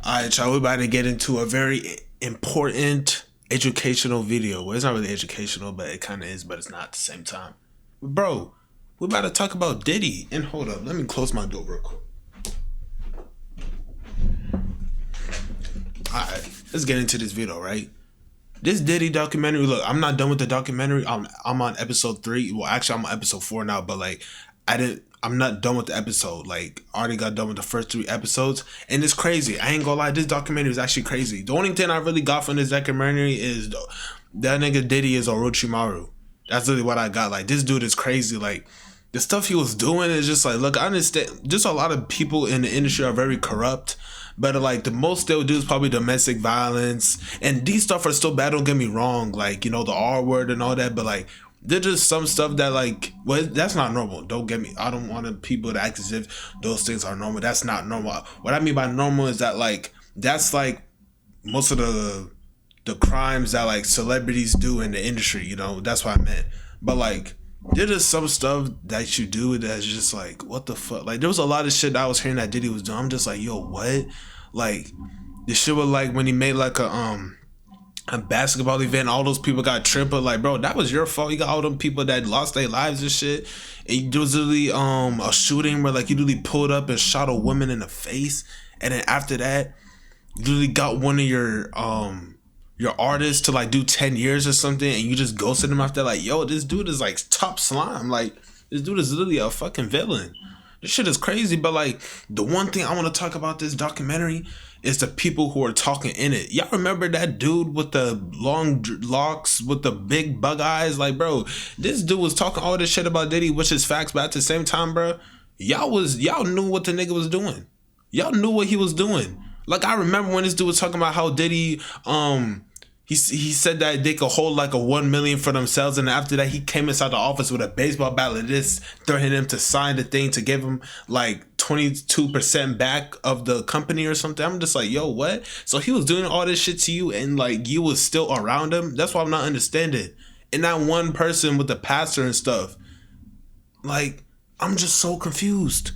Alright, y'all, we're about to get into a very important educational video. Well, it's not really educational, but it kind of is, but it's not at the same time. Bro, we're about to talk about Diddy. And hold up, let me close my door real quick. Alright, let's get into this video, right? This Diddy documentary, look, I'm not done with the documentary. I'm on episode 3. Well, actually, I'm on episode 4 now, but like, I'm not done with the episode. Like, I already got done with the first 3 episodes. And it's crazy. I ain't gonna lie, this documentary is actually crazy. The only thing I really got from this documentary is that nigga Diddy is Orochimaru. That's really what I got. Like, this dude is crazy. Like, the stuff he was doing is just like, look, I understand. Just a lot of people in the industry are very corrupt. But like the most they'll do is probably domestic violence, and these stuff are still bad. Don't get me wrong, like, you know, the R word and all that. But like, there's just some stuff that like, well, that's not normal. Don't get me. I don't want people to act as if those things are normal. That's not normal. What I mean by normal is that like that's like most of the crimes that like celebrities do in the industry. You know, that's what I meant. But like, there's just some stuff that you do that's just like, what the fuck? Like, there was a lot of shit that I was hearing that Diddy was doing. I'm just like, yo, what? Like, this shit was like when he made like a basketball event, all those people got tripled. Like, bro, that was your fault. You got all them people that lost their lives and shit. And there was literally a shooting where like you literally pulled up and shot a woman in the face. And then after that, you literally got one of your artists to like do 10 years or something, and you just ghosted him after. Like, yo, this dude is like top slime. Like, this dude is literally a fucking villain. This shit is crazy. But like, the one thing I want to talk about this documentary is the people who are talking in it. Y'all remember that dude with the long locks with the big bug eyes? Like, bro, this dude was talking all this shit about Diddy, which is facts, but at the same time, bro, y'all knew what the nigga was doing. Y'all knew what he was doing. Like, I remember when this dude was talking about how Diddy he said that they could hold like a 1 million for themselves, and after that he came inside the office with a baseball bat like this, threatening him to sign the thing to give him like 22% back of the company or something. I'm just like, yo, what? So he was doing all this shit to you, and like you was still around him? That's what I'm not understanding. And that one person with the pastor and stuff, like, I'm just so confused.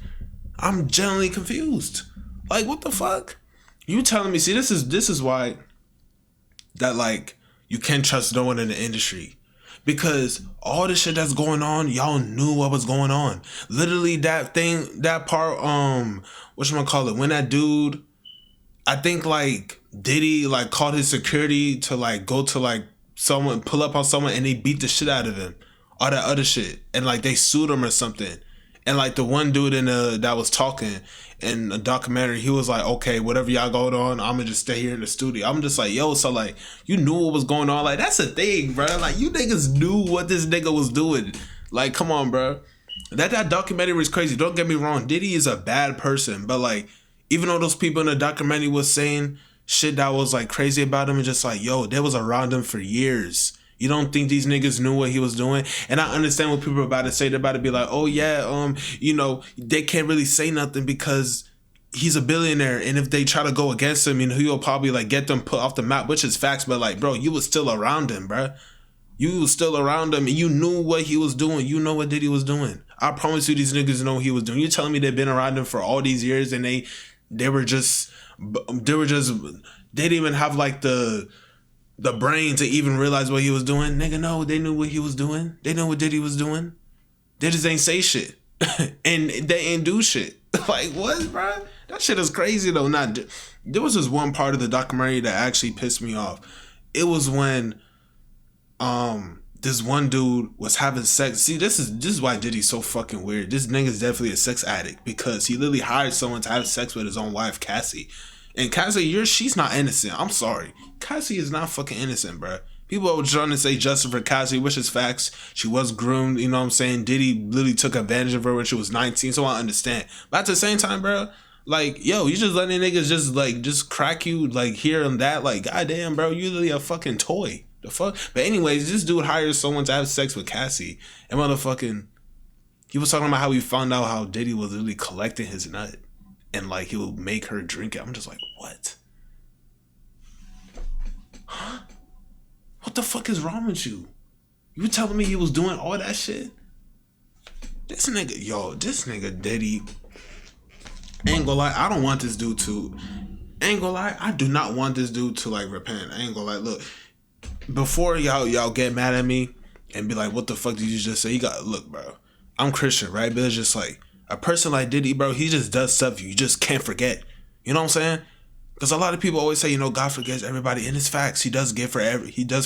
I'm genuinely confused. Like, what the fuck? You telling me? See, this is why that like you can't trust no one in the industry, because all the shit that's going on, y'all knew what was going on. Literally that part, whatchamacallit, when that dude, I think like Diddy like called his security to like go to like someone, pull up on someone, and they beat the shit out of him, all that other shit, and like they sued him or something. And like the one dude that was talking in a documentary, he was like, okay, whatever y'all going on, I'm gonna just stay here in the studio. I'm just like, yo, so like, you knew what was going on. Like, that's the thing, bro. Like, you niggas knew what this nigga was doing. Like, come on, bro. That documentary was crazy. Don't get me wrong. Diddy is a bad person. But like, even though those people in the documentary was saying shit that was like crazy about him, and just like, yo, they was around him for years. You don't think these niggas knew what he was doing? And I understand what people are about to say. They're about to be like, oh yeah, you know, they can't really say nothing because he's a billionaire, and if they try to go against him, you know, he'll probably like get them put off the map, which is facts. But like, bro, you was still around him, bro. You was still around him, and you knew what he was doing. You know what Diddy was doing. I promise you, these niggas know what he was doing. You're telling me they've been around him for all these years, and they didn't even have like the brain to even realize what he was doing. Nigga, no, they knew what he was doing. They know what Diddy was doing. They just ain't say shit. And they ain't do shit. Like, what, bro? That shit is crazy, though. There was this one part of the documentary that actually pissed me off. It was when this one dude was having sex. See, this is why Diddy's so fucking weird. This nigga's definitely a sex addict, because he literally hired someone to have sex with his own wife, Cassie. And Cassie, she's not innocent. I'm sorry. Cassie is not fucking innocent, bro. People are trying to say justice for Cassie, which is facts. She was groomed, you know what I'm saying? Diddy literally took advantage of her when she was 19, so I understand. But at the same time, bro, like, yo, you just letting niggas just crack you, like, here and that. Like, goddamn, bro, you literally a fucking toy. The fuck? But anyways, this dude hires someone to have sex with Cassie. And motherfucking, he was talking about how he found out how Diddy was literally collecting his nut. And like, he would make her drink it. I'm just like, what? Huh? What the fuck is wrong with you? You telling me he was doing all that shit? This nigga Diddy, ain't gonna lie, I don't want this dude to ain't gonna lie, I do not want this dude to like repent. I ain't gonna lie. Look, before y'all get mad at me and be like, what the fuck did you just say? You got look, bro. I'm Christian, right? But it's just like a person like Diddy, bro. He just does stuff you just can't forget. You know what I'm saying? Because a lot of people always say, you know, God forgives everybody, and it's facts. He does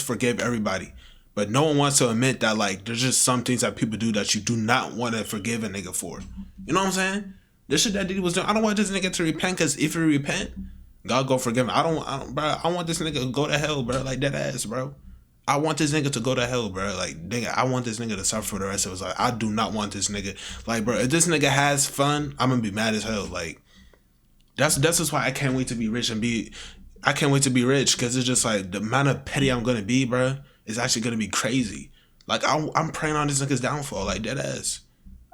forgive everybody. But no one wants to admit that like there's just some things that people do that you do not want to forgive a nigga for. You know what I'm saying? This shit that Diddy was doing, I don't want this nigga to repent, because if he repent, God go forgive him. I don't, bro. I want this nigga to go to hell, bro. Like that ass, bro. I want this nigga to go to hell, bro. Like, nigga, I want this nigga to suffer for the rest of his life. I do not want this nigga. Like, bro, if this nigga has fun, I'm gonna be mad as hell. Like, that's just why I can't wait to be rich I can't wait to be rich, because it's just like the amount of petty I'm gonna be, bro, is actually gonna be crazy. Like, I'm praying on this nigga's downfall, like dead ass.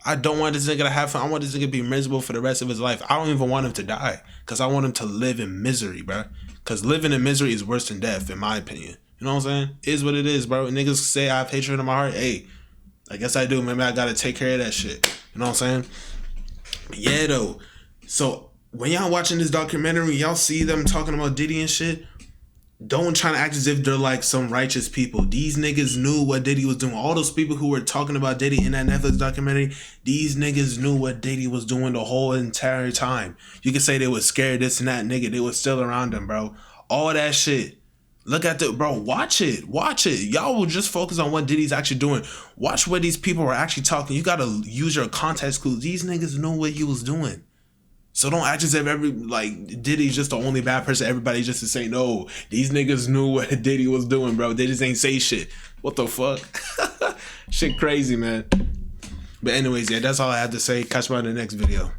I don't want this nigga to have fun. I want this nigga to be miserable for the rest of his life. I don't even want him to die, because I want him to live in misery, bro. Because living in misery is worse than death, in my opinion. You know what I'm saying? It is what it is, bro. Niggas say I have hatred in my heart. Hey, I guess I do. Maybe I gotta take care of that shit. You know what I'm saying? But yeah, though. So when y'all watching this documentary, y'all see them talking about Diddy and shit, don't try to act as if they're like some righteous people. These niggas knew what Diddy was doing. All those people who were talking about Diddy in that Netflix documentary, these niggas knew what Diddy was doing the whole entire time. You could say they was scared, this and that, nigga. They was still around him, bro. All that shit. Look at the, bro, watch it. Watch it. Y'all will just focus on what Diddy's actually doing. Watch what these people were actually talking. You gotta use your context clues. These niggas knew what he was doing. So don't act as if Diddy's just the only bad person. Everybody just to say, no, these niggas knew what Diddy was doing, bro. They just ain't say shit. What the fuck? Shit crazy, man. But anyways, yeah, that's all I have to say. Catch me on the next video.